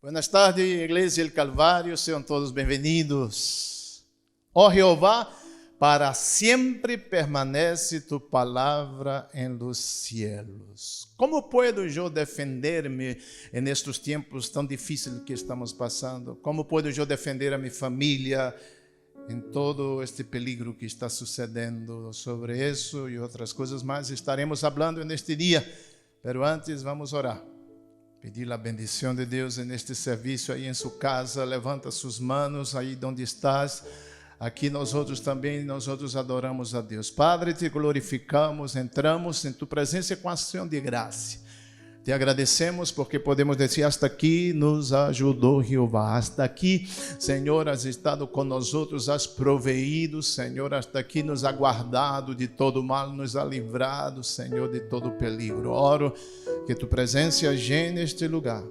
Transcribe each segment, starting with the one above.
Buenas tardes, Iglesia del Calvario, sean todos bem-vindos. Oh Jehová, para siempre permanece tu palavra en los cielos. ¿Cómo puedo yo defenderme en estos tiempos tan difíciles que estamos pasando? ¿Cómo puedo yo defender a mi familia en todo este peligro que está sucedendo? Sobre eso y otras cosas más estaremos hablando en este día, pero antes vamos a orar. Pedir a bendição de Deus neste serviço aí em sua casa. Levanta suas manos aí onde estás. Aqui nós outros adoramos a Deus. Padre, te glorificamos, entramos em tu presença com ação de graça. Te agradecemos porque podemos dizer, hasta aqui nos ajudou Jeová. Hasta aqui, Senhor, has estado conosco, has proveído, Senhor, hasta aqui nos ha guardado de todo mal, nos ha livrado, Senhor, de todo peligro. Oro que tu presença llene este lugar,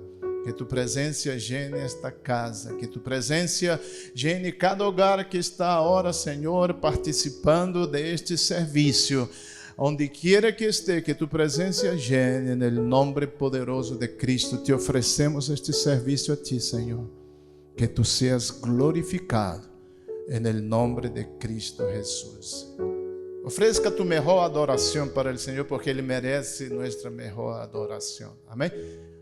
que tu presença llene esta casa, que tu presença llene cada hogar que está agora, Senhor, participando deste serviço. Onde quiera que esté, que tu presença llene, no nome poderoso de Cristo, te oferecemos este serviço a ti, Senhor. Que tu seas glorificado, no nome de Cristo Jesus. Ofereça tu melhor adoração para o Senhor, porque Ele merece nossa melhor adoração. Amém?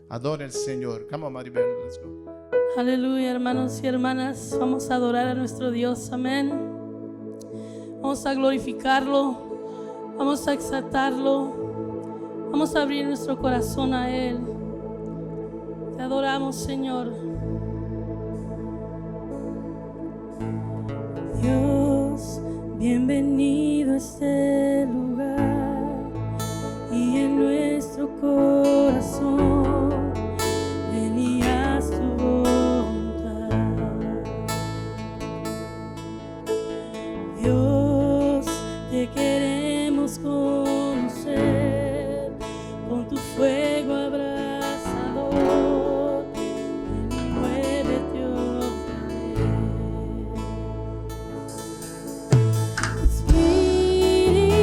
Adore o Senhor. Come on, Maribel, let's go. Aleluya, hermanos y hermanas, vamos a adorar a nuestro Dios, amén. Vamos a glorificarlo, vamos a exaltarlo, vamos a abrir nuestro corazón a Él. Te adoramos, Señor. Dios, bienvenido a este lugar y en nuestro corazón. Ven y haz tu voluntad. Dios, te queremos conocer con tu fuego abrasador. Ven y muévete otra vez. Espíritu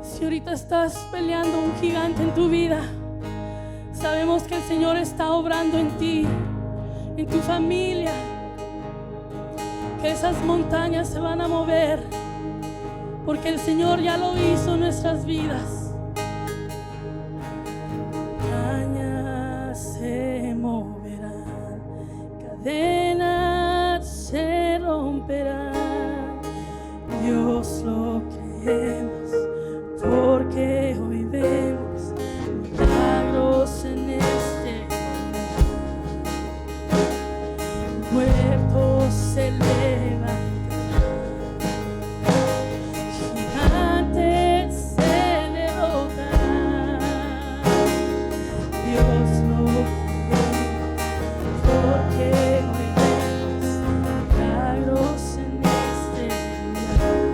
Si ahorita estás peleando un gigante en tu vida, sabemos que el Señor está obrando en ti, en tu familia, que esas montañas se van a mover, porque el Señor ya lo hizo en nuestras vidas. Montañas se moverán, cadenas se romperán. Dios lo creemos, porque hoy vemos milagros en este lugar. Muertos se levantan, gigantes se derrotan. Dios lo creemos, porque hoy vemos milagros en este lugar.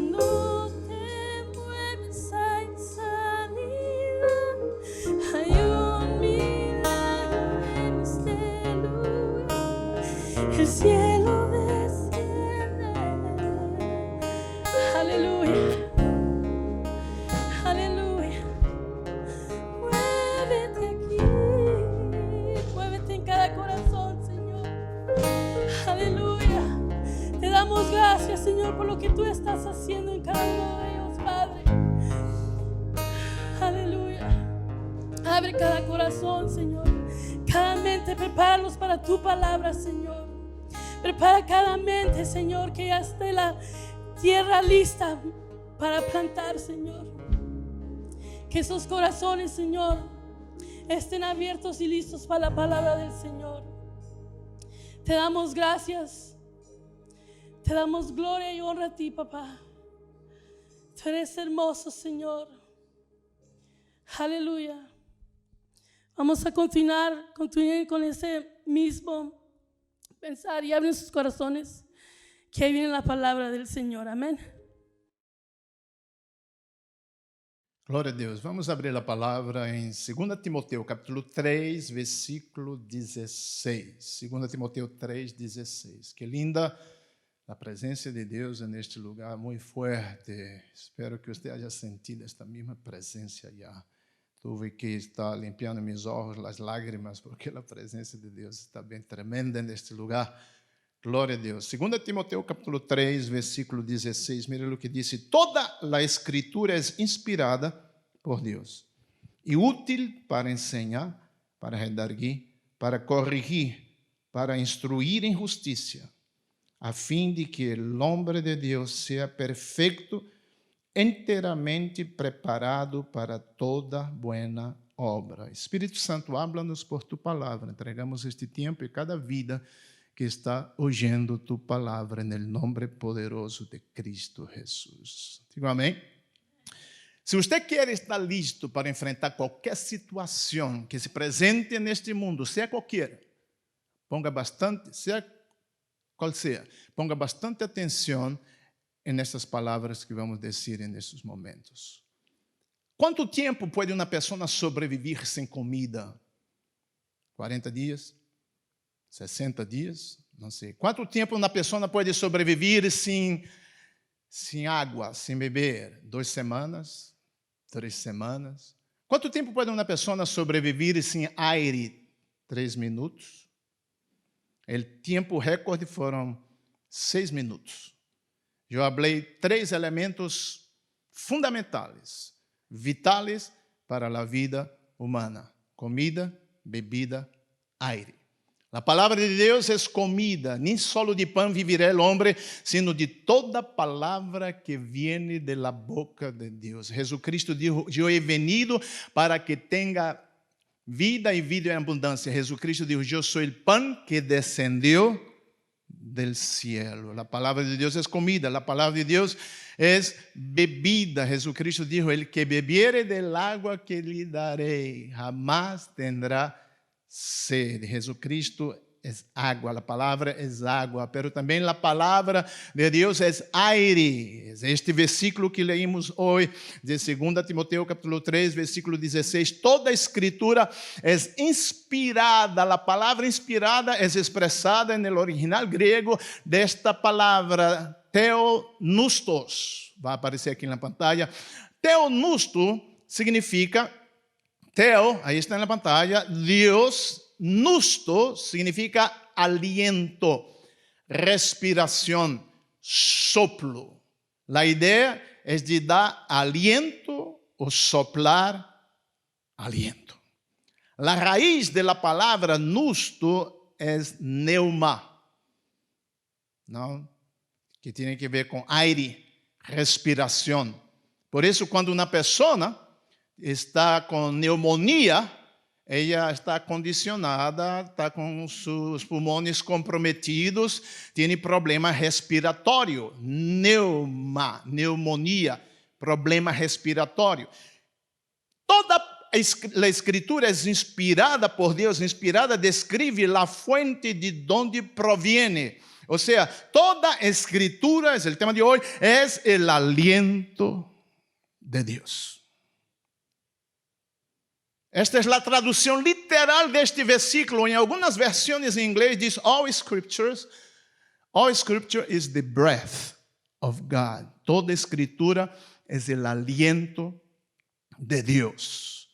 Cuando te mueves hay sanidad, hay un milagro en este lugar. El cielo desciende. Aleluya. Aleluya. Muévete aquí. Muévete en cada corazón, Señor. Aleluya. Te damos gracias, Señor, por lo que tú estás haciendo en cada uno de ellos, Padre. Aleluya. Abre cada corazón, Señor. Cada mente, prepáralos para tu palabra, Señor. Prepara cada mente, Señor, que ya esté la tierra lista para plantar, Señor. Que esos corazones, Señor, estén abiertos y listos para la palabra del Señor. Te damos gracias. Te damos gloria y honra a ti, papá. Tú eres hermoso, Señor. Aleluya. Vamos a continuar con ese mismo pensar y abren sus corazones, que ahí viene la palabra del Señor. Amén. Glória a Deus. Vamos abrir a palavra em 2 Timoteu, capítulo 3, versículo 16. 2 Timoteu 3, 16. Que linda a presença de Deus neste lugar, muito forte. Espero que você haya sentido esta mesma presença já. Tuve que estar limpiando meus olhos, as lágrimas, porque a presença de Deus está bem tremenda neste lugar. Glória a Deus. 2 Timoteu, capítulo 3, versículo 16. Mira o que diz: toda a escritura é inspirada por Deus e útil para ensinar, para redarguir, para corrigir, para instruir em justiça, a fim de que o homem de Deus seja perfeito, inteiramente preparado para toda buena obra. Espírito Santo, habla-nos por tu palavra. Entregamos este tempo e cada vida que está ouvindo tu palavra, no nome poderoso de Cristo Jesus. Digo amém? Se você quer estar listo para enfrentar qualquer situação que se presente neste mundo, seja qualquer, ponga bastante, seja qual seja, ponga bastante atenção nessas palavras que vamos dizer nesses momentos. Quanto tempo pode uma pessoa sobreviver sem comida? 40 dias? 60 dias? Não sei. Quanto tempo uma pessoa pode sobreviver sem água, sem beber? 2 semanas? 3 semanas? Quanto tempo pode uma pessoa sobreviver sem aire? 3 minutos? O tempo recorde foram 6 minutos. Eu falei 3 elementos fundamentais, vitais para a vida humana: comida, bebida, aire. A palavra de Deus é comida. Nem solo de pão vivirá o homem, sino de toda palavra que viene de la boca de Deus. Jesucristo dijo: eu he venido para que tenha vida e vida em abundância. Jesucristo dijo: eu sou o pão que descendeu del cielo. A palavra de Deus é comida, a palavra de Deus é bebida. Jesucristo dijo: el que bebiere del agua que lhe darei, jamás tendrá sede. Jesucristo é água, a palavra é água, pero também a palavra de Deus é aire. Este versículo que leímos hoje, de 2 Timoteu, capítulo 3, versículo 16, toda a escritura é inspirada. A palavra inspirada é expressada no original grego desta palavra, theopneustos. Vai aparecer aqui na pantalla. Theopneustos significa, theo, aí está na pantalla, Deus. Nusto significa aliento, respiração, soplo. A ideia é de dar aliento ou soplar aliento. A raiz da palavra nusto é pneuma, não? Que tem que ver com aire, respiração. Por isso, quando uma pessoa está com pneumonia, ela está condicionada, está com seus pulmões comprometidos, tem problema respiratório, pneumonia, problema respiratório. Toda a escritura é inspirada por Deus, inspirada descreve a fonte de onde proviene. O sea, toda escritura, es el tema de hoy, es el aliento de Dios. Esta es la traducción literal de este versículo. En algunas versiones en inglés dice, all scripture is the breath of God. Toda escritura es el aliento de Dios.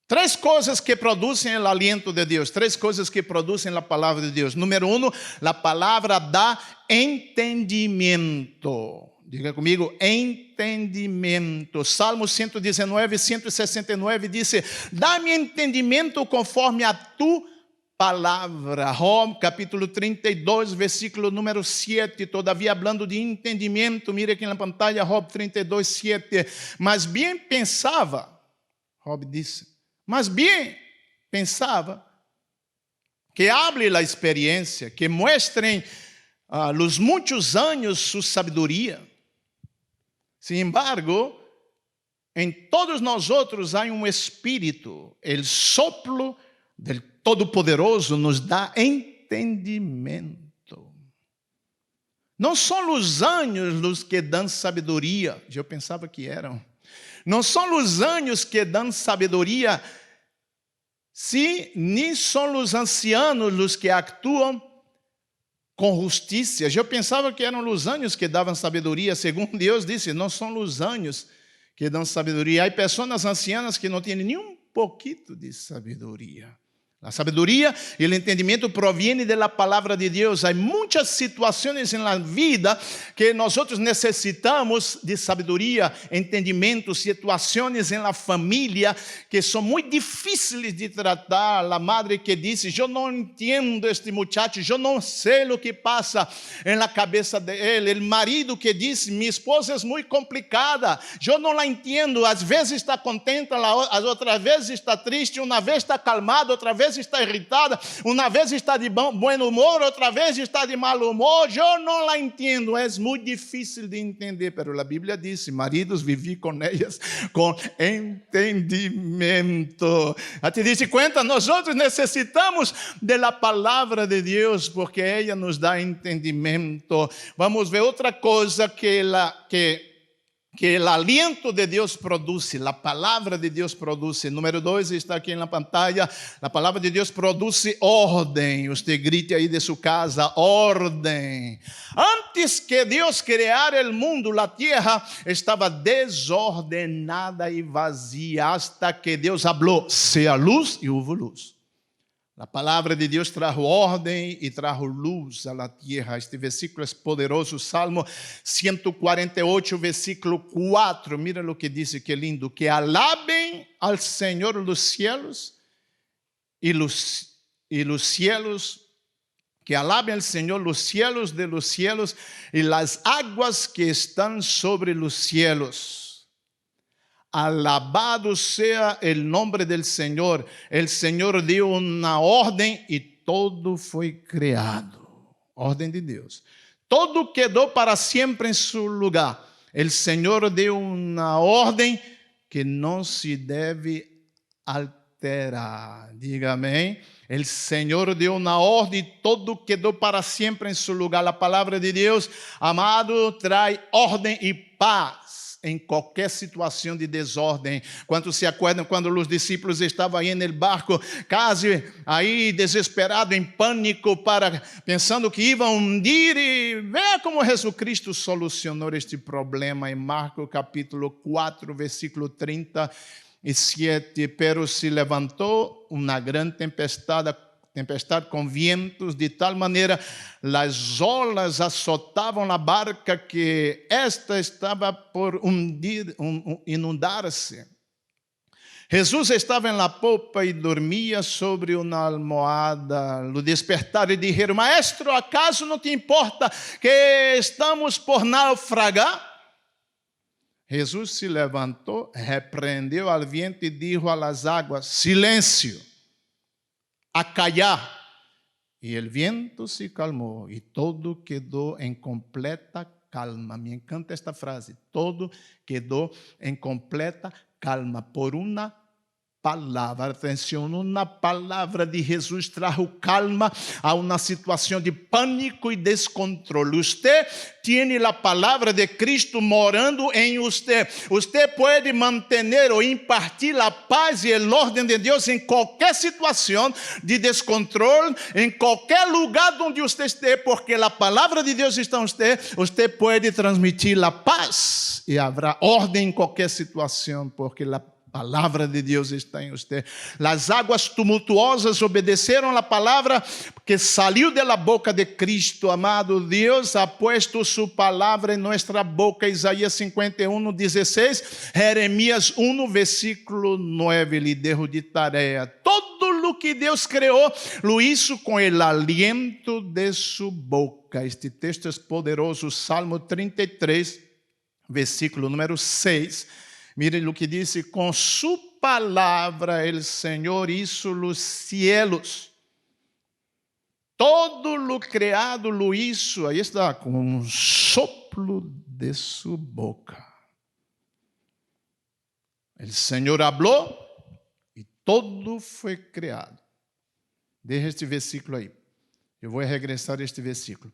Tres cosas que producen el aliento de Dios, tres cosas que producen la palabra de Dios. Número uno, la palabra da entendimiento. Diga conmigo, entendimiento. Salmo 119, 169 dice, dá-me entendimiento conforme a tu palavra. Job, capítulo 32, versículo número 7, todavia hablando de entendimento, mire aqui na pantalla, Job 32, 7. Mas bem pensava, Job disse, mas bem pensava que hable la experiência, que muestren los muitos anos su sabedoria. Sin embargo, em todos nós outros há um espírito, el soplo del Todo-Poderoso nos dá entendimento. Não são os anos os que dão sabedoria, eu pensava que eram. Não são os anos que dão sabedoria, sim, nem são os ancianos os que actuam com justiça. Eu pensava que eram os anos que davam sabedoria, segundo Deus disse, não são os anos que dão sabedoria. Há pessoas ancianas que não têm nem um pouquinho de sabedoria. A sabedoria e o entendimento provém da palavra de Deus. Há muitas situações na vida que nós necessitamos de sabedoria, entendimento, situações na família que são muito difíceis de tratar. A madre que disse, eu não entendo este muchacho, eu não sei o que passa na cabeça dele. O marido que disse, minha esposa é muito complicada, eu não la entendo. Às vezes está contente, outras vezes está triste, uma vez está calmada, outra vez está irritada, uma vez está de bom humor, outra vez está de mau humor, eu não la entendo, é muito difícil de entender, mas a Bíblia diz, maridos, vivi com elas com entendimento. A te disse conta, nós outros necessitamos da palavra de Deus, porque ela nos dá entendimento. Vamos ver outra coisa que o aliento de Deus produz, a palavra de Deus produz. Número 2 está aqui na pantalla. A palavra de Deus produz ordem. Você grite aí de sua casa, ordem. Antes que Deus criar o mundo, a terra estava desordenada e vazia, hasta que Deus falou, seja luz, e houve luz. A palavra de Deus trajo ordem e trajo luz à terra. Este versículo é poderoso. Salmo 148, versículo 4. Mira o que diz, que lindo. Que alabem al Senhor los cielos e los cielos. Que alabem al Senhor los cielos de los cielos e las aguas que están sobre los cielos. Alabado sea el nombre del Señor. El Señor dio una orden y todo fue creado. Orden de Dios. Todo quedó para siempre en su lugar. El Señor dio una orden que no se debe alterar. Diga amén. El Señor dio una orden y todo quedó para siempre en su lugar. La palabra de Dios, amado, trae orden y paz em qualquer situação de desordem. Quantos se acordam quando os discípulos estavam aí no barco, quase aí desesperado, em pânico, pensando que iam hundir, e veja como Jesus Cristo solucionou este problema em Marcos capítulo 4, versículo 37. Pero se levantou uma grande tempestade com ventos, de tal maneira as olas azotavam a barca que esta estava por inundar-se. Jesus estava na popa e dormia sobre uma almohada. Lo despertaram e disseram, maestro, acaso não te importa que estamos por naufragar? Jesus se levantou, repreendeu ao vento e disse às águas, silêncio, a callar. E o vento se calmou e todo quedou em completa calma. Me encanta esta frase. Todo quedou em completa calma por uma palavra. Atenção, uma palavra de Jesus trajo calma a uma situação de pânico e descontrole. Você tem a palavra de Cristo morando em você. Você pode manter ou impartir a paz e o ordem de Deus em qualquer situação de descontrole, em qualquer lugar onde você esteja, porque a palavra de Deus está em você. Você pode transmitir a paz e haverá ordem em qualquer situação, porque a palavra de Deus está em você. As águas tumultuosas obedeceram a palavra que saiu da boca de Cristo, amado. Deus ha puesto sua palavra em nossa boca. Isaías 51:16, Jeremias 1, versículo 9, lhe dejo de tarefa. Todo o que Deus criou, lo hizo com o aliento de sua boca. Este texto é poderoso, Salmo 33, versículo número 6. Mire o que diz: com sua palavra o Senhor hizo os cielos. Todo lo criado lo hizo, aí está, com um soplo de sua boca. O Senhor habló e todo foi criado. Deixa este versículo aí. Eu vou regressar a este versículo.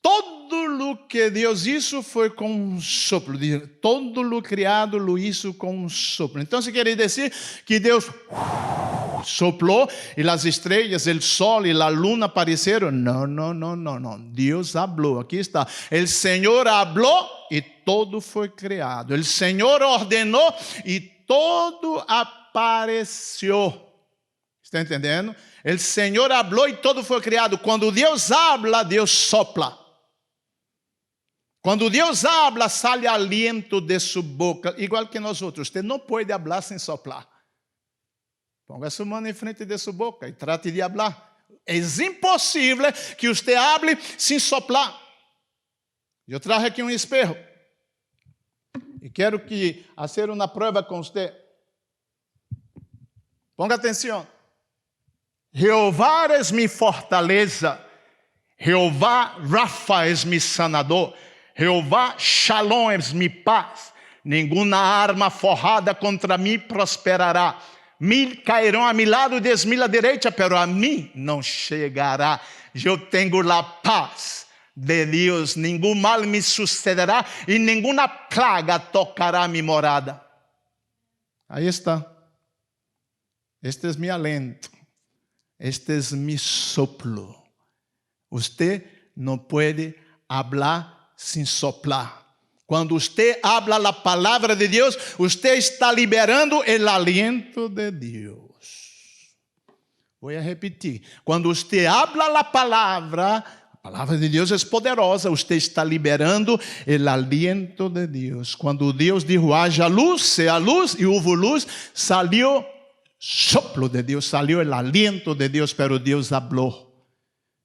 Todo o que Deus hizo foi com um sopro. Todo o criado lo hizo com um sopro. Então, se quer dizer que Deus soplou e as estrelas, o sol e a luna apareceram? Não. Deus habló. Aqui está. O Senhor habló e todo foi criado. O Senhor ordenou e todo apareceu. Está entendendo? O Senhor habló e todo foi criado. Quando Deus habla, Deus sopla. Quando Deus habla, sai aliento de sua boca, igual que nós outros. Você não pode falar sem soplar. Ponga sua mão em frente de sua boca e trate de falar. É impossível que você hable sem soplar. Eu trago aqui um espelho e quero fazer uma prova com você. Ponga atenção. Jeová é minha fortaleza. Jeová Rafa é meu sanador. Jeová Shalom é minha paz. Nenhuma arma forrada contra mim prosperará. 1000 cairão a meu lado, 10.000 à direita, pero a mim não chegará. Eu tenho a paz de Deus. Nenhum mal me sucederá e nenhuma praga tocará minha morada. Aí está. Este é meu alento. Este é meu soplo. Você não pode falar sem soplar. Quando você habla a palavra de Deus, você está liberando o aliento de Deus. Vou repetir. Quando você habla a palavra de Deus é poderosa. Você está liberando o aliento de Deus. Quando Deus dijo, haja luz, sea luz, e houve luz, saiu soplo de Deus, saiu o aliento de Deus, pero Deus habló.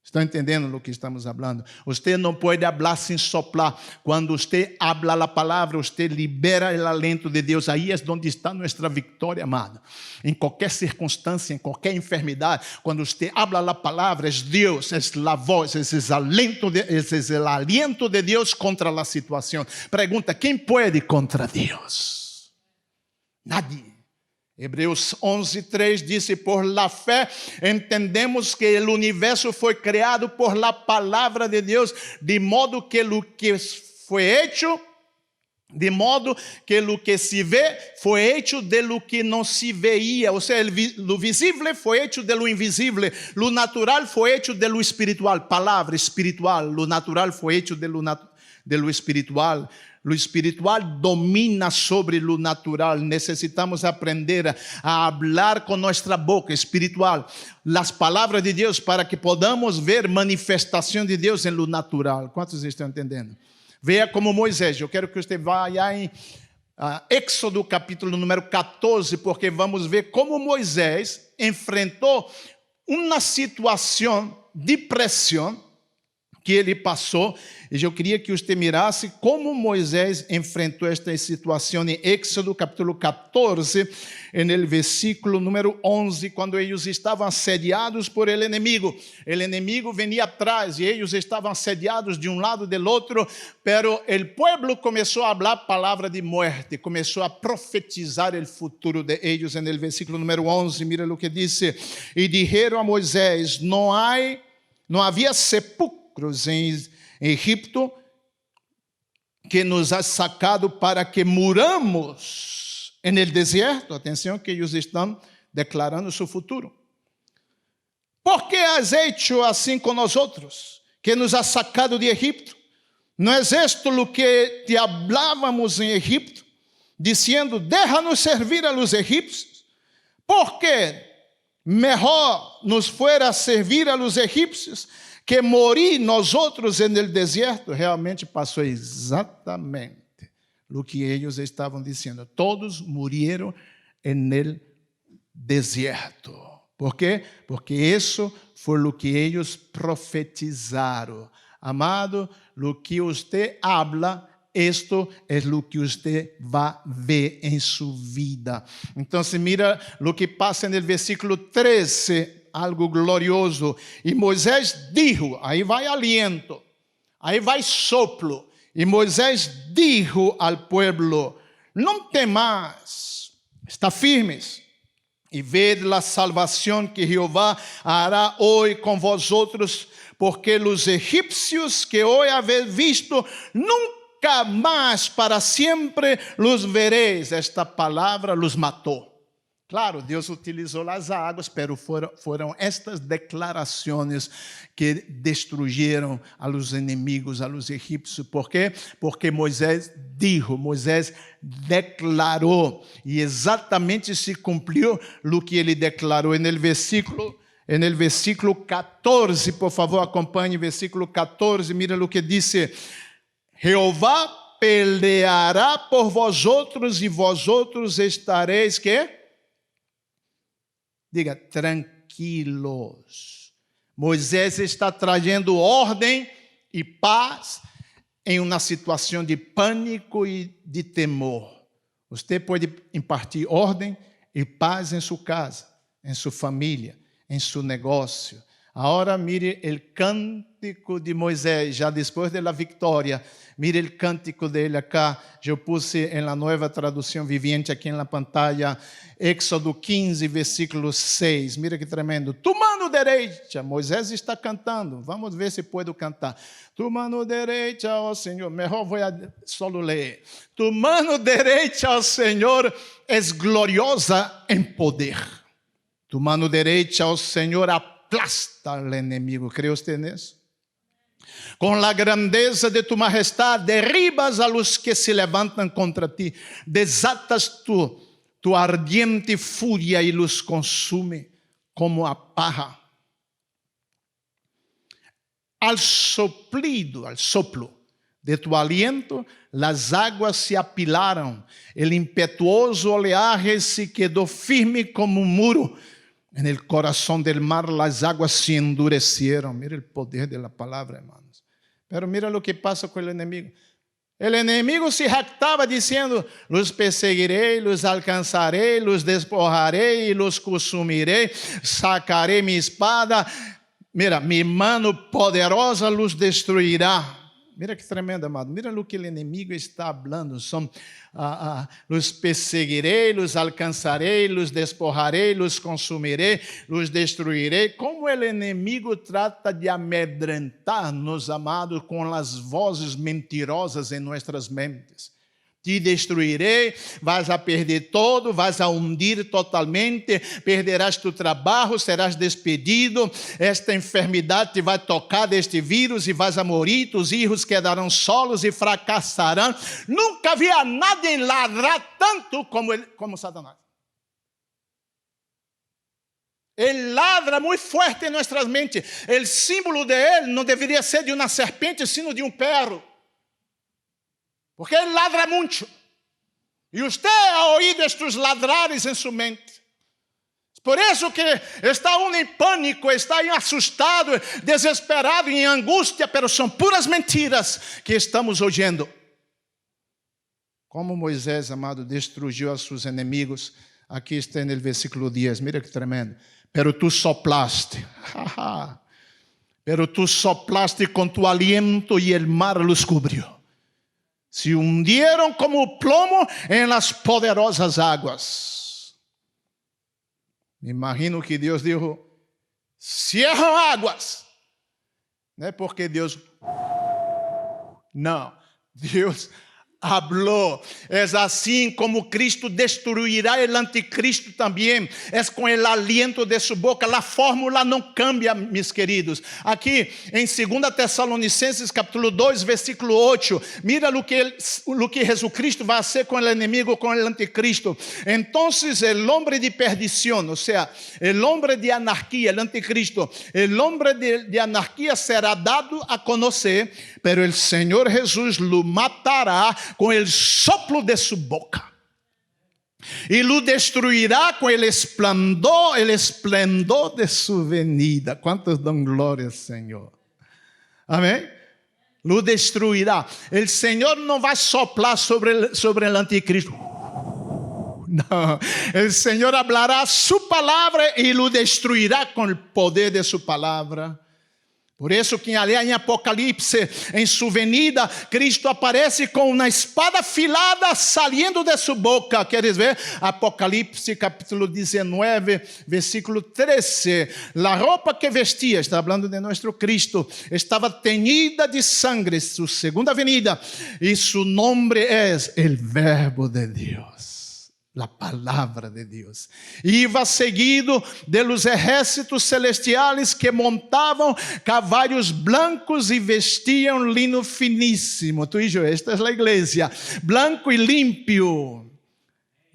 Estão entendendo o que estamos falando? Você não pode falar sem soplar. Quando você habla a palavra, você libera o alento de Deus. Aí é onde está nossa vitória, amado. Em qualquer circunstância, em qualquer enfermidade, quando você habla a palavra, é Deus, é a voz, é o aliento de Deus contra a situação. Pergunta, quem pode contra Deus? Nadie. Hebreus 11:3 disse: por la fé entendemos que o universo foi criado por la palavra de Deus, de modo que o que foi hecho, de modo que o que se vê foi hecho de lo que não se veía. Ou seja, o visível foi hecho de lo invisível, lo natural foi hecho de lo espiritual. Palavra espiritual, lo natural foi hecho de lo espiritual. O espiritual domina sobre o natural. Necessitamos aprender a falar com nossa boca espiritual as palavras de Deus para que podamos ver manifestação de Deus em lo natural. Quantos estão entendendo? Veja como Moisés. Eu quero que você vá em Éxodo capítulo número 14, porque vamos ver como Moisés enfrentou uma situação de pressão que ele passou. E eu queria que você mirasse como Moisés enfrentou esta situação em Éxodo, capítulo 14, no versículo número 11, quando eles estavam assediados por el inimigo. O inimigo venia atrás e eles estavam assediados de um lado e do outro, pero o povo começou a falar palavra de morte, começou a profetizar o futuro de eles. No versículo número 11, mira o que disse: e dijeron a Moisés: não havia sepulcros em Egipto que nos ha sacado para que muramos en el deserto. Atenção que eles estão declarando seu futuro. ¿Por que has hecho assim com nós outros, que nos ha sacado de Egipto? Não é esto lo que te hablávamos em Egipto, dizendo: déjanos servir a los egipcios? Porque mejor nos fuera servir a los egipcios que morir nós outros no deserto. Realmente passou exatamente o que eles estavam dizendo. Todos morreram no deserto. Por quê? Porque isso foi o que eles profetizaram. Amado, o que você habla, esto es lo que usted va a ver en su vida. Entonces mira lo que pasa en el versículo 13, algo glorioso. Y Moisés dijo, ahí va aliento, ahí va soplo. Y Moisés dijo al pueblo: no temas, está firmes, y ved la salvación que Jehová hará hoy con vosotros, porque los egipcios que hoy habéis visto, nunca más para siempre los veréis. Esta palavra los matou. Claro, Deus utilizou as águas, pero foram estas declarações que destruíram a los inimigos, a los egípcios. ¿Por quê? Porque Moisés dijo, Moisés declarou, e exatamente se cumpriu o que ele declarou no versículo 14, por favor, acompanhe o versículo 14, mira o que disse: Jeová peleará por vosotros e vosotros estareis, ¿qué? Diga, tranquilos. Moisés está trazendo ordem e paz em uma situação de pânico e de temor. Você pode impartir ordem e paz em sua casa, em sua família, em seu negócio. Agora mire o cântico de Moisés, já depois da vitória. Mire o cântico dele acá. Eu puse na nova tradução viviente aqui na pantalla. Éxodo 15, versículo 6. Mira que tremendo. Tu mano direita. Moisés está cantando. Vamos ver se puedo cantar. Tu mano direita, ó Senhor. Melhor vou solo ler. Tu mano direita, ó Senhor, es gloriosa em poder. Tu mano direita, ó Senhor, aplasta al enemigo. ¿Cree usted en eso? Con la grandeza de tu majestad derribas a los que se levantan contra ti. Desatas tu ardiente furia y los consume como a paja. Al soplo de tu aliento, las aguas se apilaron. El impetuoso oleaje se quedó firme como un muro. En el corazón del mar las aguas se endurecieron. Mira el poder de la palabra, hermanos. Pero mira lo que pasa con el enemigo. El enemigo se jactaba diciendo: los perseguiré, los alcanzaré, los despojaré y los consumiré. Sacaré mi espada. Mira, mi mano poderosa los destruirá. Mira que tremendo, amado. Mira o que o inimigo está falando. Los perseguirei, los alcançarei, los despojarei, los consumirei, los destruirei. Como o inimigo trata de amedrentar-nos, amados, com as vozes mentirosas em nossas mentes. Te destruirei, vas a perder todo, vas a hundir totalmente, perderás tu trabalho, serás despedido, esta enfermidade te vai tocar deste vírus e vas a morir, tus hijos quedarão solos e fracassarão. Nunca havia nadie ladrar tanto como Satanás. Ele ladra muito forte em nossas mentes. O símbolo de ele não deveria ser de uma serpente, sino de um perro. Porque ele ladra muito. E você ha oído estes ladrares em sua mente. Por isso que está um em pânico, está assustado, desesperado, em angústia, mas são puras mentiras que estamos ouvindo. Como Moisés, amado, destruiu a seus inimigos. Aqui está no versículo 10, mira que tremendo. Pero tu soplaste, pero tu soplaste con tu aliento y el mar los cubrió. Se hundieron como plomo en las poderosas aguas. Me imagino que Deus dijo, cierram águas. Não é porque Deus... Não, Deus habló. É assim como Cristo destruirá o anticristo também. É com o aliento de sua boca. A fórmula não cambia, meus queridos. Aqui em 2 Tessalonicenses capítulo 2, versículo 8. Mira o que Jesucristo vai fazer com o inimigo, com o anticristo. Então, o homem de perdição, ou seja, o homem de anarquia, o anticristo, o homem de anarquia será dado a conhecer, pero o Senhor Jesus lo matará com o soplo de sua boca. E lo destruirá com o esplendor de sua venida. Quantos dão glória, Senhor? Amém? Lo destruirá. O Senhor não vai soplar sobre o anticristo. Não. O Senhor hablará sua palavra e lo destruirá com o poder de sua palavra. Por isso que ali em Apocalipse, em sua venida, Cristo aparece com uma espada afilada saindo de sua boca. Queres ver? Apocalipse capítulo 19, versículo 13. A roupa que vestia, está falando de nosso Cristo, estava teñida de sangue, sua segunda venida, e seu nome é el Verbo de Deus. La palavra de Deus. Iba seguido de los ejércitos celestiales que montavam cavallos blancos e vestiam lino finíssimo. Tu e eu, esta é a igreja. Blanco e limpio.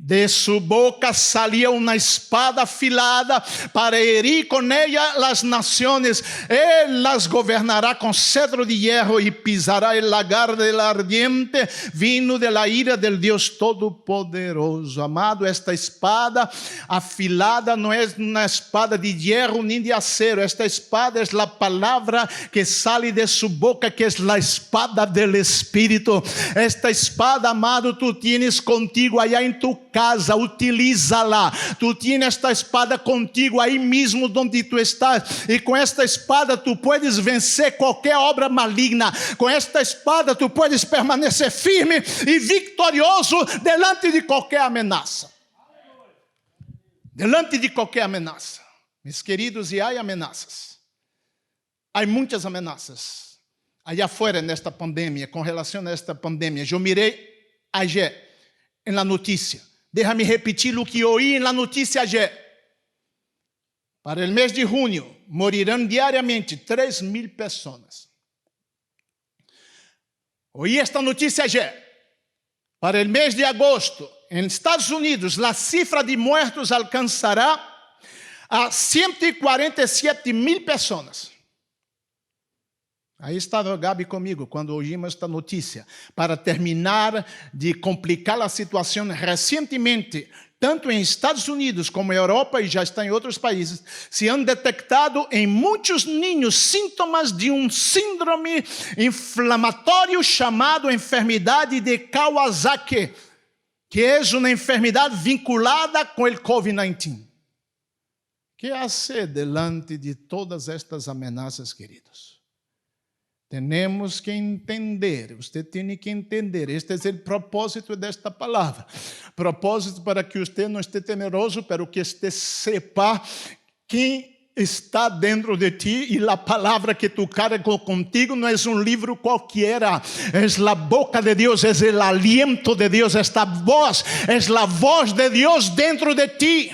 De sua boca salia uma espada afilada para herir com ela as nações. Ele las governará com cetro de hierro e pisará el lagar del ardiente vino de la ira del Deus Todo-Poderoso. Amado, esta espada afilada não é uma espada de hierro nem de acero. Esta espada é a palavra que sale de sua boca, que é a espada del Espírito. Esta espada, amado, tu tienes contigo allá em tu casa, utiliza-la. Tu tienes esta espada contigo aí mesmo onde tu estás, e com esta espada tu puedes vencer qualquer obra maligna. Com esta espada tu puedes permanecer firme e vitorioso delante de qualquer ameaça. Delante de qualquer ameaça. Meus queridos, e há ameaças. Há muitas ameaças allá fora nesta pandemia, com relação a esta pandemia. Eu mirei ayer na notícia. Déjame repetir o que ouí na notícia ayer. Para o mês de junho, morirão diariamente 3.000 pessoas. Ouí esta notícia ayer. Para o mês de agosto, em Estados Unidos, a cifra de mortos alcançará a 147.000 pessoas. Aí estava Gabi comigo quando ouvimos esta notícia. Para terminar de complicar a situação, recentemente, tanto em Estados Unidos como em Europa, e já está em outros países, se han detectado em muitos niños sintomas de um síndrome inflamatório chamado enfermidade de Kawasaki, que é uma enfermidade vinculada com o COVID-19. Que hacer delante de todas estas ameaças, queridos? Temos que entender, você tem que entender, este é o propósito desta palavra. Propósito para que você não esteja temeroso, para que você sepa quem está dentro de ti, e a palavra que tu carregas contigo não é um livro qualquer, é a boca de Deus, é o aliento de Deus, esta voz, é a voz de Deus dentro de ti.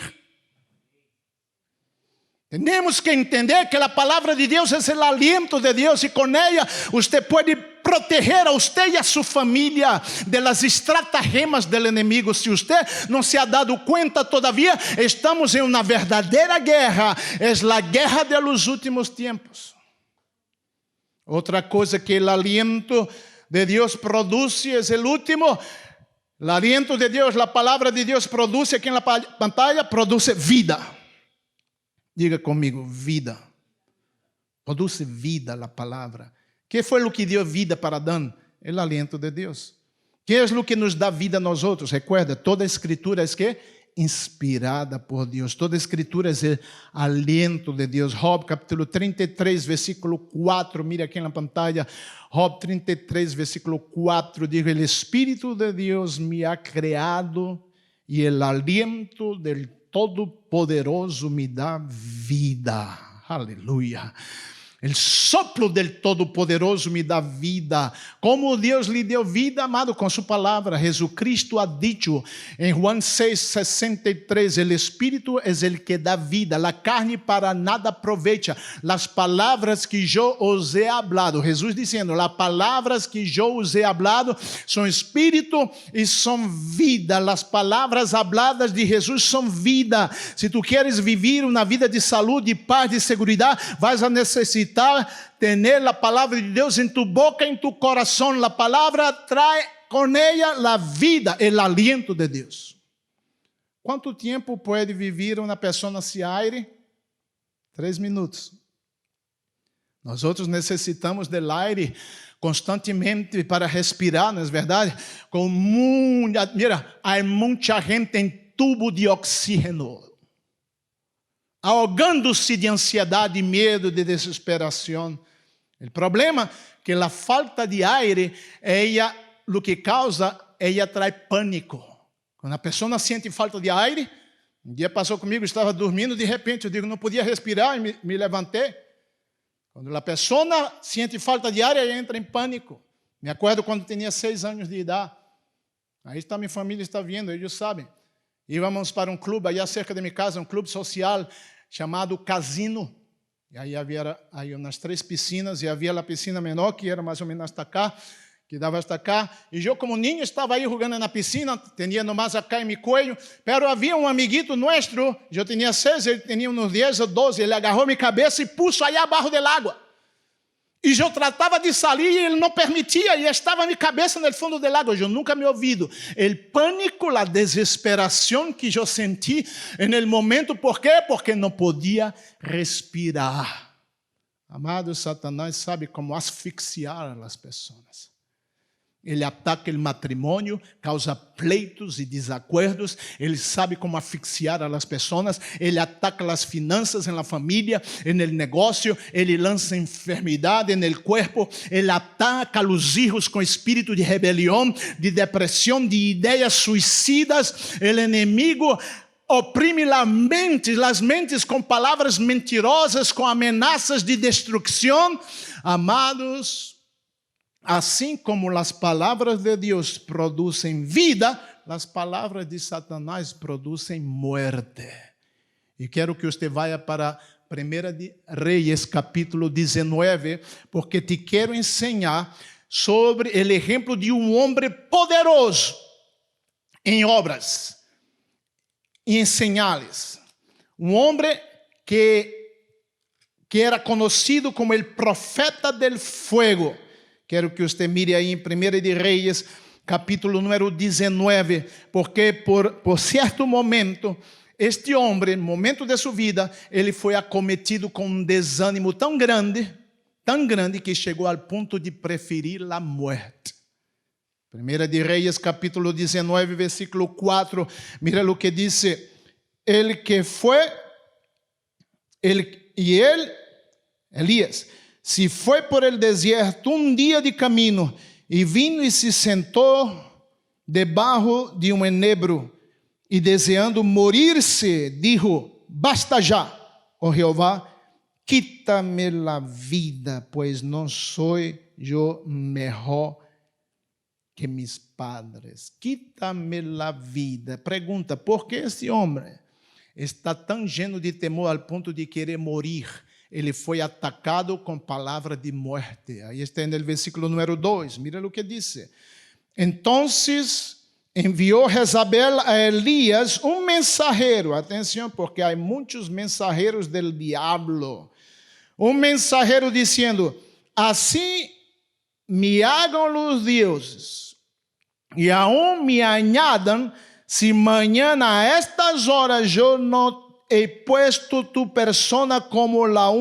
Temos que entender que a palavra de Deus é o aliento de Deus, e com ela você pode proteger a você e a sua família de las estratagemas do inimigo. Se você não se ha dado conta todavia, estamos em uma verdadeira guerra, é a guerra de los últimos tempos. Outra coisa que o aliento de Deus produz é o último. O aliento de Deus, a palavra de Deus produz, aqui na pantalla, produz vida. Diga comigo, vida. Produz vida a palavra. Que foi o que deu vida para Adão? O aliento de Deus. Que é o que nos dá vida a nós outros? Recuerda, toda a escritura é que inspirada por Deus. Toda a escritura é o aliento de Deus. Job capítulo 33, versículo 4. Mira aqui na pantalla. Job 33, versículo 4. Diz: o Espírito de Deus me ha creado e o aliento del Todo-Poderoso me dá vida. Aleluia. O soplo del Todo-Poderoso me dá vida. Como Deus lhe deu vida, amado, com sua palavra. Jesucristo ha dicho em Juan 6:63, o Espírito é o que dá vida, a carne para nada aproveita. As palavras que eu os he hablado, Jesus dizendo, as palavras que eu os he hablado são Espírito e são vida. As palavras habladas de Jesus são vida. Se tu queres viver uma vida de saúde, de paz, de segurança, vais a necessitar tener a palavra de Deus em tu boca, em tu coração. A palavra trae com ela a vida, o aliento de Deus. Quanto tempo pode viver uma pessoa sem aire? 3 minutos. Nós outros necessitamos del aire constantemente para respirar, não é verdade? Mira, há muita gente em tubo de oxígeno, ahogando-se de ansiedade, medo, de desesperação. O problema é que a falta de aire, o que causa, traz pânico. Quando a pessoa sente falta de aire, um dia passou comigo, estava dormindo, de repente, eu digo, não podia respirar, e me levantei. Quando a pessoa sente falta de ar, ela entra em pânico. Me acordo quando tinha 6 anos de idade. Aí está minha família, está vindo, eles sabem. Íamos para um clube, aí cerca de minha casa, um clube social, chamado Casino. E aí havia umas 3 piscinas, e havia a piscina menor, que era mais ou menos hasta cá, que dava hasta cá. E eu, como niño, estava aí jogando na piscina, tinha nomás acá em meu cuello, pero havia um amiguito nosso, eu tinha 6, ele tinha uns 10 ou 12, ele agarrou minha cabeça e pôs aí abaixo da água. E eu tratava de sair e ele não permitia, e estava minha cabeça no fundo da água. Eu nunca me ouvido. O pânico, a desesperação que eu senti no momento. ¿Por quê? Porque não podia respirar. Amado, Satanás sabe como asfixiar as pessoas. Ele ataca o matrimônio, causa pleitos e desacordos. Ele sabe como asfixiar as pessoas. Ele ataca as finanças na família, no negócio. Ele lança enfermidade no corpo. Ele ataca os filhos com espírito de rebelião, de depressão, de ideias suicidas. O inimigo oprime as mentes com palavras mentirosas, com ameaças de destruição. Amados, assim como as palavras de Deus produzem vida, as palavras de Satanás produzem morte. E quero que você vá para 1 Reis, capítulo 19, porque te quero ensinar sobre o exemplo de um homem poderoso em obras e em señales. Um homem que era conhecido como o profeta del fuego. Quero que você mire aí em 1 de Reis, capítulo número 19, porque por certo momento, este homem, no momento de sua vida, ele foi acometido com um desânimo tão grande, que chegou ao ponto de preferir a morte. 1 de Reis, capítulo 19, versículo 4, mira o que diz: Elias, se foi por el deserto um dia de caminho, e vino e se sentou debaixo de um enebro, e desejando morir-se, dijo: basta já, ó Jeová, quita-me la vida, pois não sou eu melhor que mis padres. Quita-me la vida. Pergunta, por que esse homem está tão lleno de temor ao ponto de querer morrer? Ele foi atacado com palavra de morte. Aí está no versículo número 2. Mira o que diz. Então enviou Jezabel a Elias um mensajeiro. Atenção, porque há muitos mensageiros del diablo. Um mensajeiro dizendo: assim me hagam os deuses, e aún me añadam, se mañana a estas horas eu não he puesto tu persona como la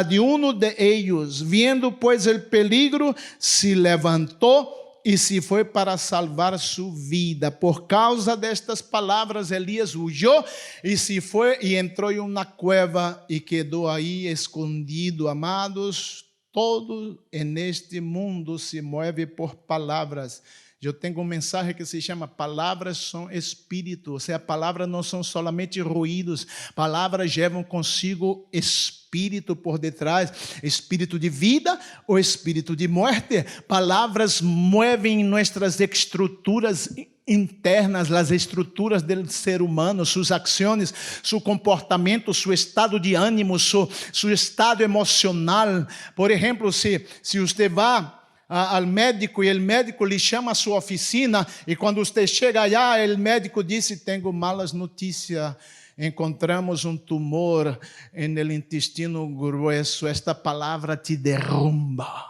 de uno de ellos. Viendo pues el peligro, se levantou e se foi para salvar sua vida. Por causa destas palavras, Elias huyó e se foi e entrou em uma cueva e quedou aí escondido. Amados, todo en este mundo se mueve por palavras. Eu tenho mensagem que se chama Palavras são Espírito. Ou seja, palavras não são somente ruídos. Palavras levam consigo Espírito por detrás. Espírito de vida ou Espírito de morte. Palavras movem nossas estruturas internas, as estruturas do ser humano, suas ações, seu comportamento, seu estado de ânimo, seu estado emocional. Por exemplo, se você vai ao médico e o médico lhe chama a sua oficina e quando você chega allá, o médico diz: tenho malas notícias, encontramos um tumor no intestino grueso. Esta palavra te derrumba.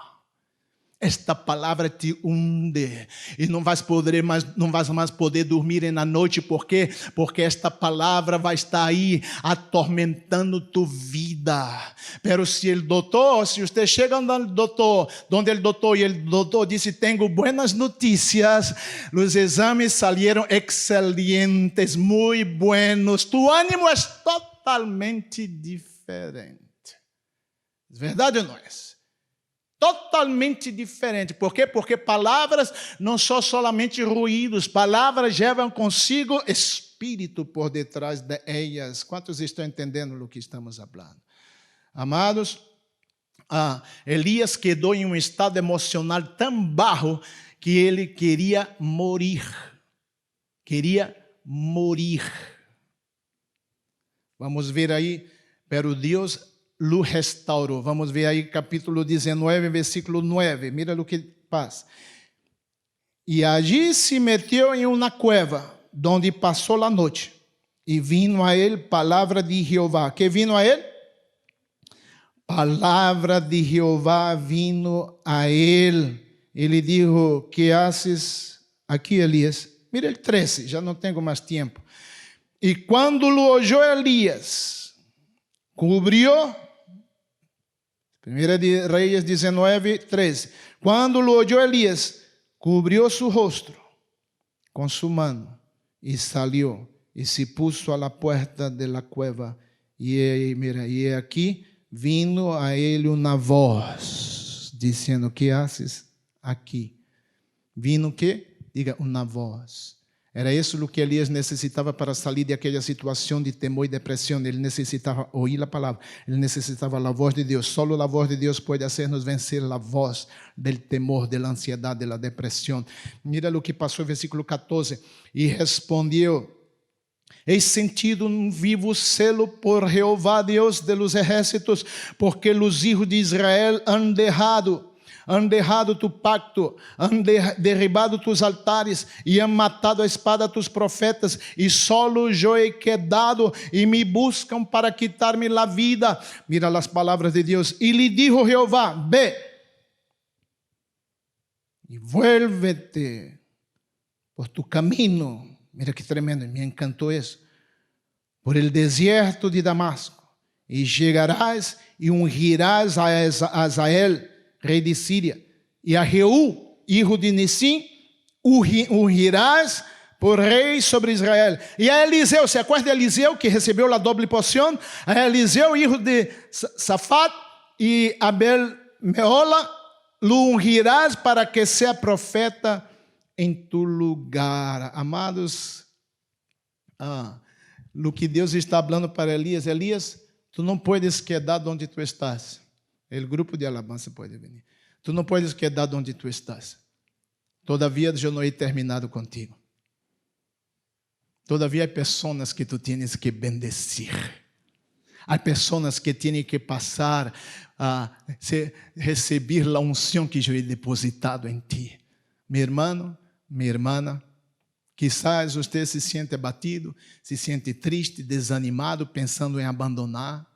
Esta palavra te hunde e não vais mais poder dormir na noite. Por quê? Porque esta palavra vai estar aí atormentando tu vida. Pero se você chega onde o doutor disse: tenho buenas notícias, os exames salieron excelentes, muito buenos, tu ânimo é totalmente diferente. É verdade ou não é? Totalmente diferente. Por quê? Porque palavras não são somente ruídos. Palavras levam consigo espírito por detrás de elas. Quantos estão entendendo o que estamos falando? Amados, Elias quedou em um estado emocional tão baixo que ele queria morir. Queria morir. Vamos ver aí, pero Deus lo restaurou. Vamos ver aí capítulo 19, versículo 9. Mira o que passa. E allí se meteu em uma cueva, donde passou a noite. E vino a ele palavra de Jeová. Que vino a ele? Palavra de Jeová vino a ele. Ele disse: que haces aqui, Elias? Mira el 13, já não tenho mais tempo. E quando lo oyó Elias, cubrió. 1 de Reis 19, 13. Quando lo oyó Elias, cubrió su rostro con su mano y salió y se puso a la puerta de la cueva. Y aquí vino a él una voz diciendo: ¿qué haces aquí? Vino que? Diga, una voz. Era isso o que Elias necessitava para sair daquela situação de temor e depressão. Ele necessitava ouvir a palavra. Ele necessitava a voz de Deus. Só a voz de Deus pode fazer-nos vencer a voz do temor, da ansiedade, da depressão. Mira o que passou no versículo 14. E respondeu: he sentido um vivo celo por Jeová, Deus de los ejércitos, porque os hijos de Israel han derrado tu pacto, han derribado tus altares e han matado a espada tus profetas, e solo yo he quedado e me buscam para quitar-me la vida. Mira as palavras de Deus. E lhe dijo Jeová: ve e vuélvete por tu camino. Mira que tremendo, me encantou isso. Por el desierto de Damasco, e chegarás e ungirás a Hazael, rei de Síria, e a Jeú, hijo de Nissim, ungirás por rei sobre Israel. E a Eliseu, se acorda de Eliseu, que recebeu a doble porção? A Eliseu, hijo de Safat, e Abel Meola, lo ungirás para que seja profeta em tu lugar. Amados, o que Deus está falando para Elias: Elias, tu não puedes quedar onde tu estás. O grupo de alabança pode vir. Tu não podes quedar onde tu estás. Todavia, eu não he terminado contigo. Todavia, há pessoas que tu tienes que bendecir. Há pessoas que têm que passar a receber a unção que eu he depositado em ti. Meu irmão, minha irmã, quizás você se sente abatido, se sente triste, desanimado, pensando em abandonar.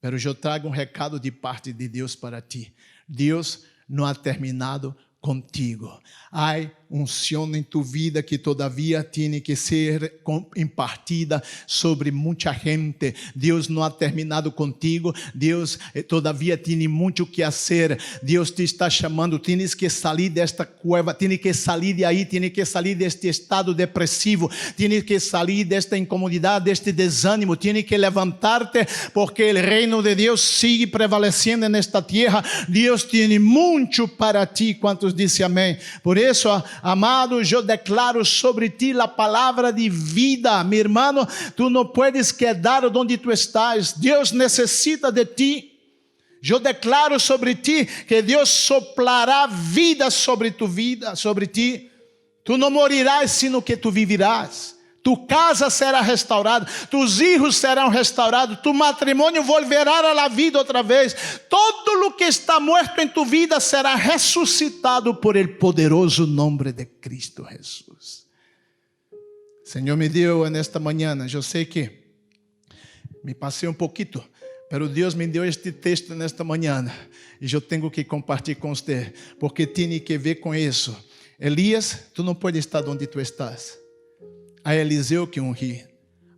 Mas eu trago um recado de parte de Deus para ti. Deus não ha terminado contigo. Há unção em tu vida que todavia tem que ser impartida sobre muita gente. Deus não ha terminado contigo. Deus todavia tem muito que fazer. Deus te está chamando. Tienes que sair desta cueva. Tienes que sair de aí. Tienes que sair deste estado depressivo. Tienes que sair desta incomodidade, deste desânimo. Tienes que levantar-te, porque o reino de Deus sigue prevalecendo nesta terra. Deus tem muito para ti. Quantos dizem amém? Por isso, amado, eu declaro sobre ti a palavra de vida. Meu irmão, tu não puedes quedar onde tu estás. Deus necessita de ti. Eu declaro sobre ti que Deus soplará vida sobre tu vida, sobre ti. Tu não morirás, sino que tu vivirás. Tu casa será restaurada, tus hijos serão restaurados, tu matrimônio volverá a la vida outra vez. Todo o que está morto em tu vida será ressuscitado por el poderoso nome de Cristo Jesus. Senhor me deu nesta manhã, eu sei que me passei pouquinho, mas Deus me deu este texto nesta manhã e eu tenho que compartilhar com você, porque tem que ver com isso. Elias, tu não pode estar onde tu estás. Há Eliseu que ungir,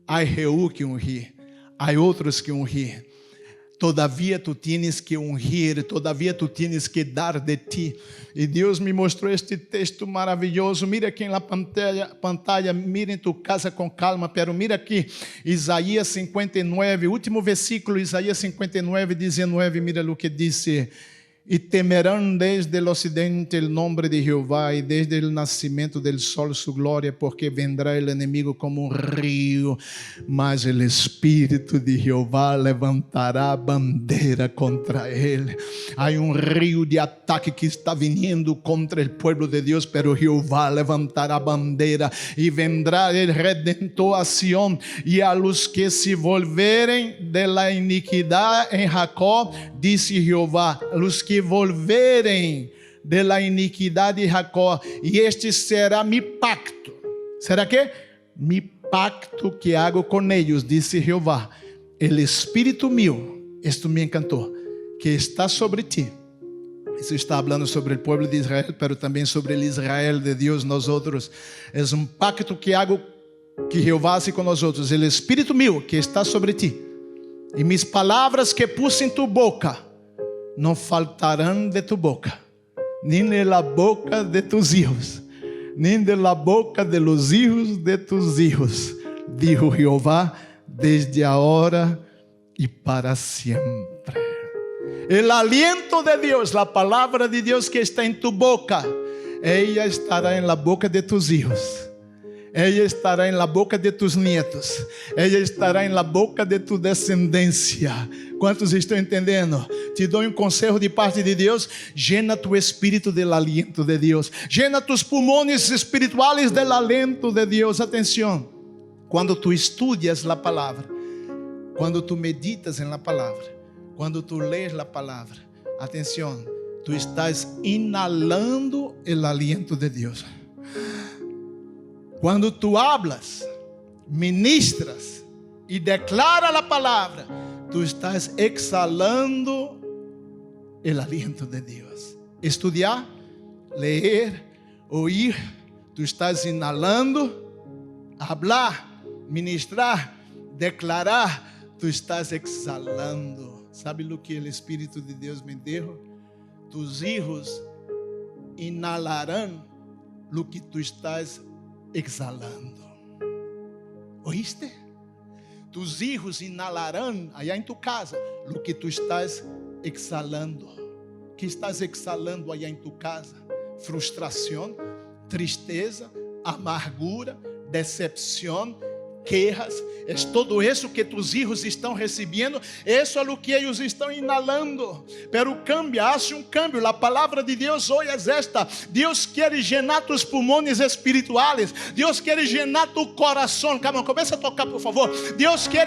há Jeú que ungir, há outros que ungir. Todavia tu tienes que ungir, todavia tu tienes que dar de ti. E Deus me mostrou este texto maravilhoso. Mira aqui na pantalla, mira em tu casa com calma, pero mira aqui, Isaías 59, último versículo, Isaías 59, 19, mira o que disse. E temerão desde o ocidente o nome de Jeová, e desde o nascimento del sol su glória, porque vendrá o inimigo como rio, mas o Espírito de Jeová levantará bandeira contra ele. Há rio de ataque que está vindo contra o povo de Deus, pero Jeová levantará bandeira, e vendrá o Redentor a Sião, e a los que se volverem de la iniquidade em Jacó, disse Jeová, los que volverem de la iniquidade de Jacó, e este será mi pacto. Será que? Mi pacto que hago com eles, disse Jeová. El Espírito mío, esto me encantou, que está sobre ti. Isso está falando sobre o povo de Israel, pero também sobre o Israel de Deus, nós outros. É pacto que hago, que Jeová hace com nós outros. El Espírito mío que está sobre ti, e mis palavras que pus em tu boca, não faltarão de tu boca, nem de la boca de tus hijos, nem de la boca de los hijos de tus hijos, dijo Jehová, desde ahora e para sempre. El aliento de Deus, a palavra de Deus que está em tu boca, ella estará em la boca de tus hijos. Ella estará em la boca de tus nietos. Ella estará em la boca de tu descendência. Quantos estão entendendo? Te dou um conselho de parte de Deus. Llena tu espírito del aliento de Deus. Llena tus pulmões espirituales del aliento de Deus. Atenção. Quando tu estudias a palavra, quando tu meditas em la palavra, quando tu lees a palavra, atenção, tu estás inalando o aliento de Deus. Quando tu hablas, ministras e declaras a palavra, tu estás exhalando o aliento de Deus. Estudar, ler, ouvir, tu estás inalando, hablar, ministrar, declarar, tu estás exhalando. Sabe o que o Espírito de Deus me deu? Tus hijos inhalarão o que tu estás exhalando. Oíste? Tus hijos inhalarão allá em tu casa o que tu estás exhalando. Que estás exhalando allá em tu casa? Frustração, tristeza, amargura, decepção, quejas. É todo isso que tus hijos estão recebendo. Isso é o que eles estão inalando. Pero cambia, hace um cambio. A palavra de Deus hoje é esta. Deus quer llenar tus pulmões espirituales. Deus quer llenar tu coração. Calma, começa a tocar, por favor. Deus quer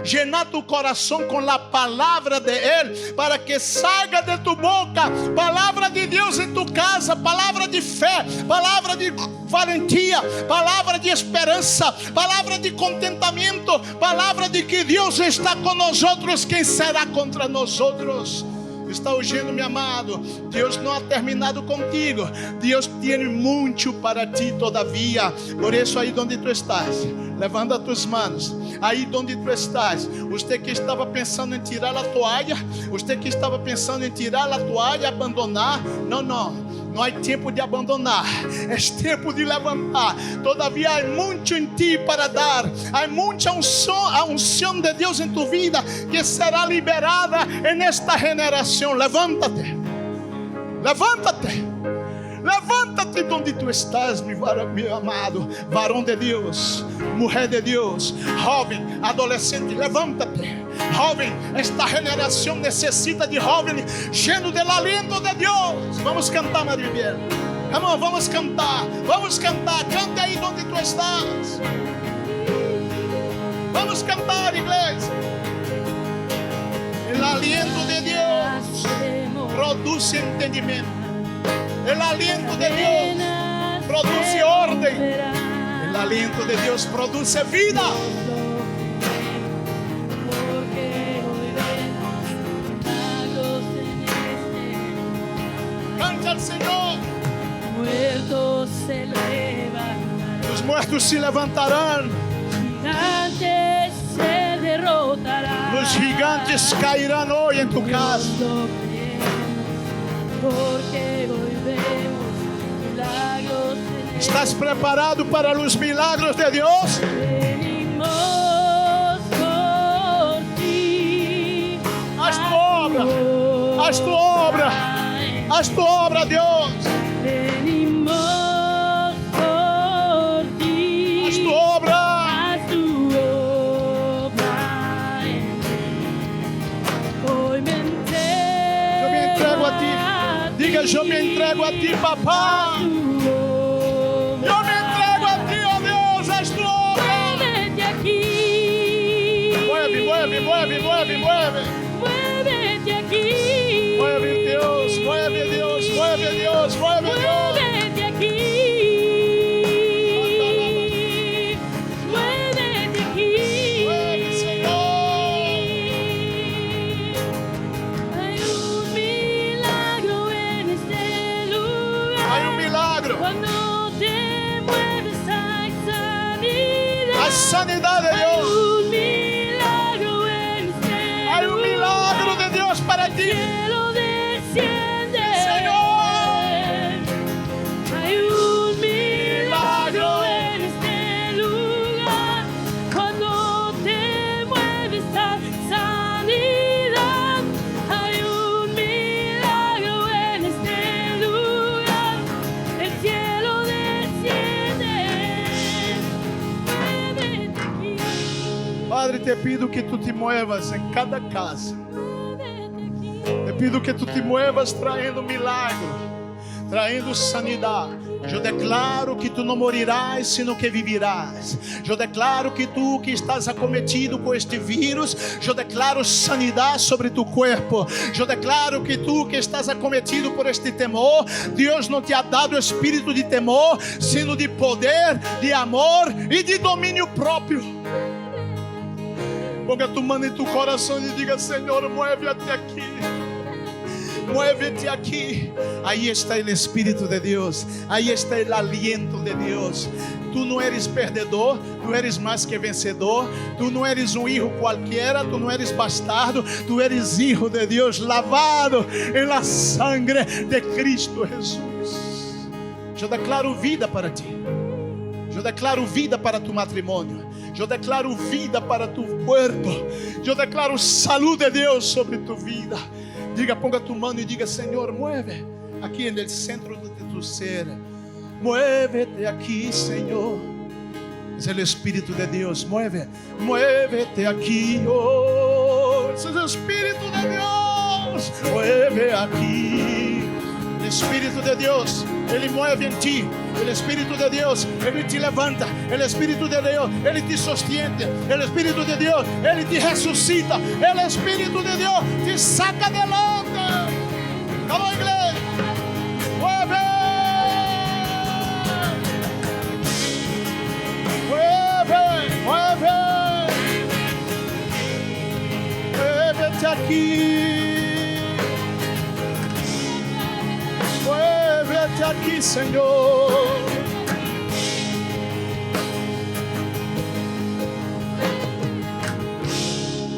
llenar tu coração com a palavra de Ele, para que salga de tu boca palavra de Deus em tu casa, palavra de fé, palavra de valentia, palavra de esperança, palavra de contentamento, palavra de que Deus está com nós outros, quem será contra nós outros? está oyendo, mi amado, Dios no ha terminado contigo. Dios tiene mucho para ti todavía. Por eso ahí donde tú estás, levanta tus manos. Aí onde tu estás, você que estava pensando em tirar a toalha, você que estava pensando em tirar a toalha, abandonar, não há tempo de abandonar, é tempo de levantar. Todavia há muito em ti para dar, há muita unção de Deus em tu vida que será liberada nesta geração. Levanta-te, levanta-te. Levanta-te de onde tu estás, meu amado, varão de Deus, mulher de Deus, jovem, adolescente, levanta-te. Jovem, esta geração necessita de jovens cheios do aliento de Deus. Vamos cantar, Maria Biel. Vamos cantar, cante aí onde tu estás. Vamos cantar, igreja. O aliento de Deus produz entendimento. O aliento de Deus produz ordem. O aliento de Deus produz vida. Canta al Senhor. Os mortos se levantarão. Gigantes se derrotarán. Os gigantes cairão hoje em tu casa. Porque hoy vemos milagros. ¿Estás preparado para los milagros de Dios? Venimos por ti. Haz tu obra, haz tu obra, haz tu obra, Dios. Venimos por ti. Haz tu obra. Haz tu obra. Hoy me entrego. Yo me entrego a ti. Diga, yo me entrego a ti, papá. Yo me entrego a ti, oh Dios, haz tu obra. Muévete aquí. Mueve, mueve, mueve, mueve, mueve. Muévete aquí. Mueve, Dios, mueve, Dios, mueve, Dios, mueve, Dios. Muévete aquí. Muévete aquí. Mueve, Señor. Hay un milagro en este lugar. Hay un milagro. Cuando te mueves hay sanidad. A sanidad de Hay Dios. un milagro en este Hay un milagro de Dios para ti. cielo desciende. Señor. Hay un milagro en este lugar. Cuando te mueves hay sanidad. Hay un milagro en este lugar. El cielo desciende. Muévete aquí. Padre, te pido que tú te muevas en cada casa. Te pido que tú te muevas traindo milagro, traindo sanidade. Eu declaro que tu não morirás, sino que vivirás. Eu declaro que tu que estás acometido com este vírus, eu declaro sanidade sobre tu corpo. Eu declaro que tu que estás acometido por este temor, Deus não te ha dado espírito de temor, sino de poder, de amor e de domínio próprio. Ponga tu mano em tu coração e diga: Senhor, mueve até aqui. Muévete aquí. Ahí está el Espíritu de Dios. Ahí está el aliento de Dios. Tu não eres perdedor, tu eres mais que vencedor. Tu não eres um hijo cualquiera, tu não eres bastardo. Tu eres hijo de Deus, lavado en la sangre de Cristo Jesus. Eu declaro vida para ti. Eu declaro vida para tu matrimônio. Eu declaro vida para tu corpo. Eu declaro saúde de Deus sobre tu vida. Diga, ponga tu mano e diga: Senhor, mueve aqui no centro de tu ser. Muévete aqui, Senhor. É o Espírito de Deus. Muévete aqui, oh. É o Espírito de Deus. Mueve aqui. O Espírito de Deus, Ele mueve em ti. O Espírito de Deus, Ele te levanta. O Espírito de Deus, Ele te sustenta. O Espírito de Deus, Ele te ressuscita. O Espírito de Deus te saca adelante. Vamos, igreja. Mueve. Mueve, mueve. Muévete aqui. aqui, Senhor.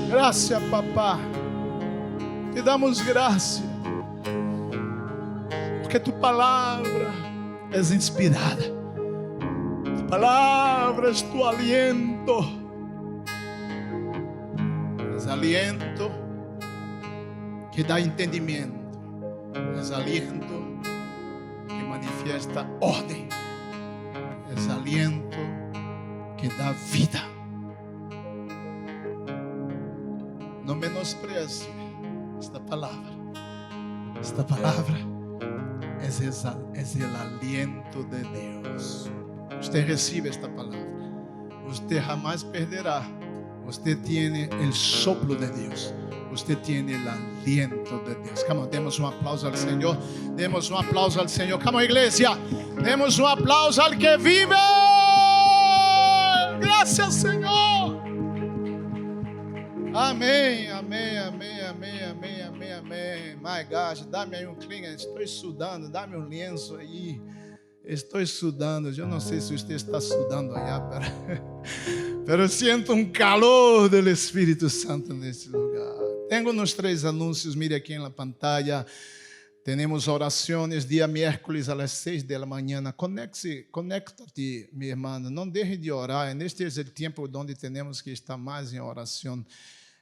Graças, papá. Te damos graça, porque tu palavra é inspirada. Tu palavra é tu aliento. É aliento que dá entendimento. É aliento que manifesta ordem. É aliento que dá vida. Não menospreze esta palavra. Esta palavra é o aliento de Deus. Você recebe esta palavra. Você jamais perderá. Você tem o soplo de Deus. Você tem o aliento de Deus. Come on, demos aplauso ao Senhor. Demos aplauso ao Senhor. Come on, igreja. Demos aplauso ao que vive. Graças, Senhor. Amém, amém, amém, amém, amém, amém, amém. My gosh, dá-me aí clean. Estou sudando. Dá-me lenço aí. Estou sudando. Eu não sei se você está sudando aí, pero sinto calor do Espírito Santo nesse lugar. Tenho nos 3 anúncios, mire aqui na pantalla. Temos orações dia miércoles às 6 da manhã. Conecta-te, minha irmã. Não deixe de orar. Este é o tempo onde temos que estar mais em oração.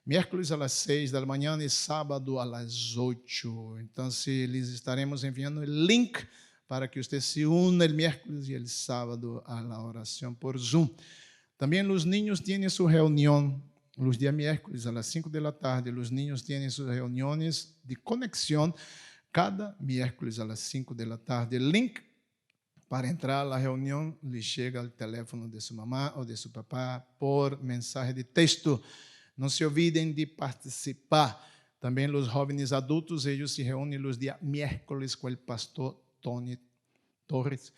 Miércoles às 6 da manhã e sábado às 8. Então, lhes estaremos enviando o link para que você se una el miércoles e el sábado a la oração por Zoom. Também os niños têm sua reunião os dias miércoles às 5 da tarde. Os niños têm suas reuniões de conexão cada miércoles às 5 da tarde. O link para entrar na reunião lhe chega ao telefone de sua mamá ou de seu papá por mensagem de texto. Não se olvidem de participar. Também os jovens adultos, eles se reúnem os dias miércoles com o pastor Tony Torres.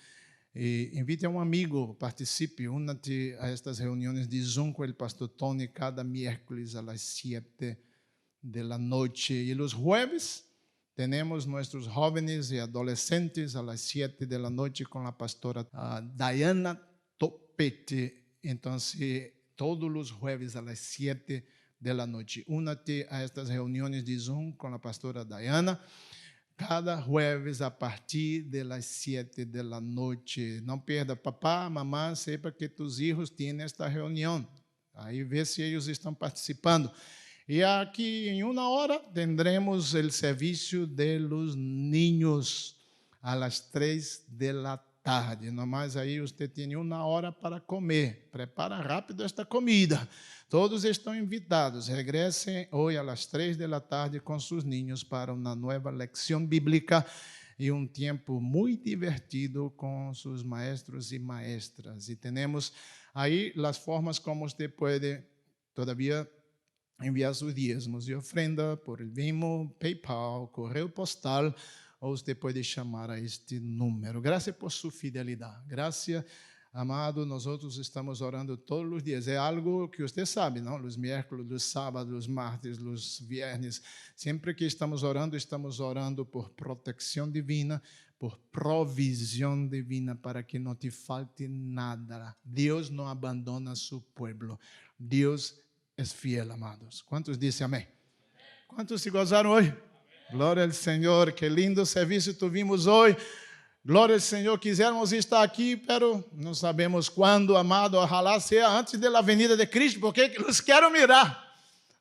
Invite a um amigo, participe, una-te a estas reuniões de Zoom com o pastor Tony cada miércoles às 7 da noite. E os jueves temos nossos jovens e adolescentes às 7 da noite com a pastora Diana Topete. Então, todos os jueves às 7 da noite. Una-te a estas reuniões de Zoom com a pastora Diana. Cada jueves a partir das 7 da noite. Não perda, papá, mamãe, sepa que tus filhos têm esta reunião. Aí vê se eles estão participando. E aqui em 1 hora tendremos o serviço de los niños às 3 da tarde. Nomás aí você tem 1 hora para comer. Prepara rápido esta comida. Todos estão invitados. Regressem hoje às 3 da tarde com seus ninhos para uma nova leção bíblica e tempo muito divertido com seus maestros e maestras. E temos aí as formas como você pode todavia enviar seus dízimos e ofrenda por Venmo, PayPal, correio postal, ou você pode chamar a este número. Graças por sua fidelidade. Graças, amado, nós estamos orando todos os dias. É algo que você sabe, não? Os miércoles, os sábados, os martes, os viernes. Sempre que estamos orando por proteção divina, por provisão divina, para que não te falte nada. Deus não abandona seu povo. Deus é fiel, amados. Quantos dizem amém? Quantos se gozaram hoje? Glória ao Senhor, que lindo serviço tuvimos hoje. Glória ao Senhor, quisermos estar aqui, pero não sabemos quando, amado. Ojalá seja antes da venida de Cristo, porque os quero mirar.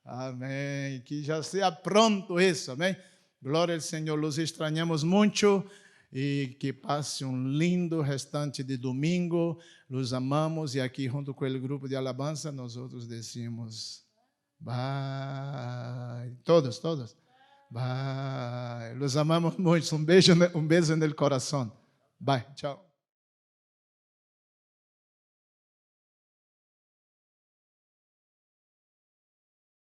Amém. Que já seja pronto isso, amém. Glória ao Senhor, los extrañamos muito e que passe lindo restante de domingo. Los amamos e aqui junto com o grupo de alabança nós outros decimos bye. Todos. Bye. Los amamos muito. Um beijo no coração. Bye. Tchau.